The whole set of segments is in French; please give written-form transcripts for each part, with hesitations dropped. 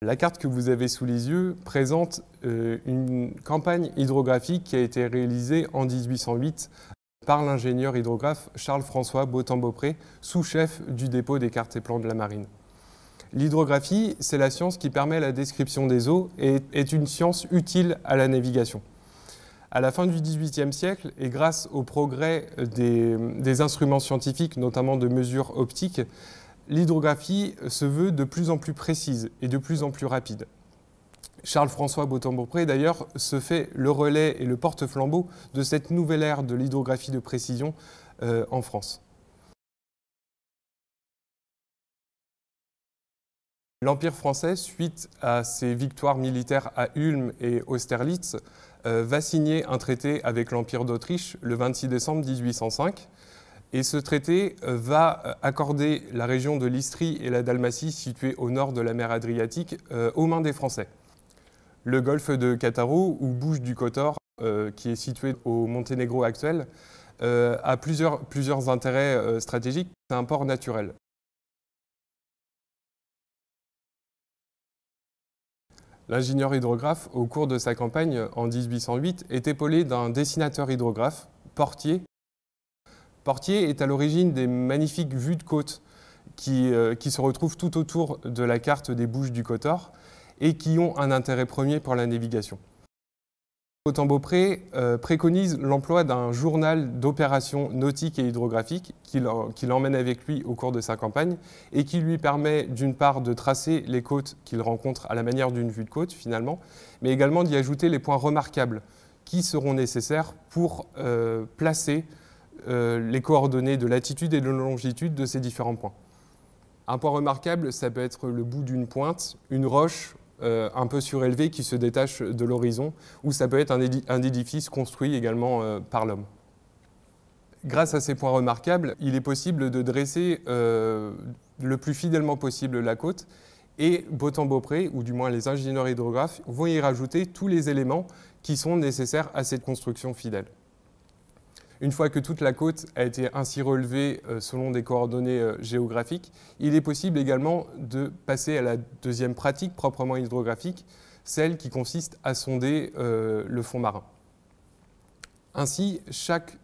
La carte que vous avez sous les yeux présente une campagne hydrographique qui a été réalisée en 1808 par l'ingénieur hydrographe Charles-François Beautemps-Beaupré, sous-chef du dépôt des cartes et plans de la marine. L'hydrographie, c'est la science qui permet la description des eaux et est une science utile à la navigation. À la fin du XVIIIe siècle, et grâce au progrès des instruments scientifiques, notamment de mesure optique, l'hydrographie se veut de plus en plus précise et de plus en plus rapide. Charles-François Beautemps-Beaupré, d'ailleurs, se fait le relais et le porte-flambeau de cette nouvelle ère de l'hydrographie de précision en France. L'Empire français, suite à ses victoires militaires à Ulm et Austerlitz, va signer un traité avec l'Empire d'Autriche le 26 décembre 1805. Et ce traité va accorder la région de l'Istrie et la Dalmatie, située au nord de la mer Adriatique, aux mains des Français. Le golfe de Cattaro, ou bouche du Kotor, qui est situé au Monténégro actuel, a plusieurs intérêts stratégiques. C'est un port naturel. L'ingénieur hydrographe, au cours de sa campagne en 1808, est épaulé d'un dessinateur hydrographe, Portier. Portier est à l'origine des magnifiques vues de côte qui se retrouvent tout autour de la carte des bouches du Kotor et qui ont un intérêt premier pour la navigation. Beautemps-Beaupré préconise l'emploi d'un journal d'opérations nautiques et hydrographiques qu'il emmène avec lui au cours de sa campagne et qui lui permet d'une part de tracer les côtes qu'il rencontre à la manière d'une vue de côte finalement, mais également d'y ajouter les points remarquables qui seront nécessaires pour placer les coordonnées de latitude et de longitude de ces différents points. Un point remarquable, ça peut être le bout d'une pointe, une roche un peu surélevée qui se détache de l'horizon, ou ça peut être un édifice construit également par l'homme. Grâce à ces points remarquables, il est possible de dresser le plus fidèlement possible la côte, et Beautemps-Beaupré, ou du moins les ingénieurs hydrographes, vont y rajouter tous les éléments qui sont nécessaires à cette construction fidèle. Une fois que toute la côte a été ainsi relevée selon des coordonnées géographiques, il est possible également de passer à la deuxième pratique proprement hydrographique, celle qui consiste à sonder le fond marin. Ainsi, chaque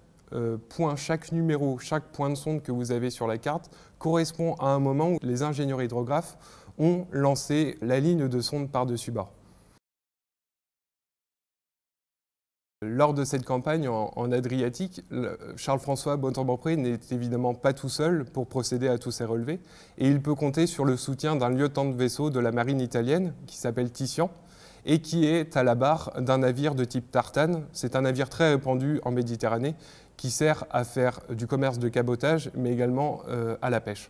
point, chaque numéro, chaque point de sonde que vous avez sur la carte correspond à un moment où les ingénieurs hydrographes ont lancé la ligne de sonde par-dessus bord. Lors de cette campagne en Adriatique, Charles-François Beautemps-Beaupré n'est évidemment pas tout seul pour procéder à tous ces relevés et il peut compter sur le soutien d'un lieutenant de vaisseau de la marine italienne qui s'appelle Titian et qui est à la barre d'un navire de type Tartane. C'est un navire très répandu en Méditerranée qui sert à faire du commerce de cabotage mais également à la pêche.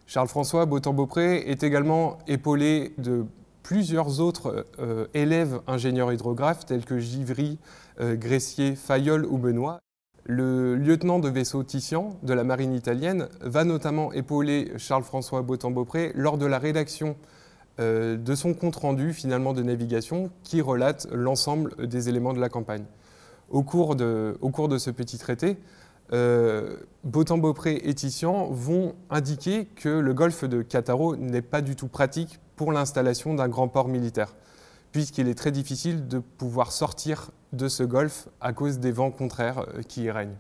Charles-François Beautemps-Beaupré est également épaulé de plusieurs autres élèves ingénieurs hydrographes tels que Givry, Gressier, Fayolle ou Benoît. Le lieutenant de vaisseau Titian de la marine italienne va notamment épauler Charles-François Beautemps-Beaupré lors de la rédaction de son compte-rendu finalement de navigation qui relate l'ensemble des éléments de la campagne. Au cours de ce petit traité, Beautemps-Beaupré et Titian vont indiquer que le golfe de Cattaro n'est pas du tout pratique pour l'installation d'un grand port militaire, puisqu'il est très difficile de pouvoir sortir de ce golfe à cause des vents contraires qui y règnent.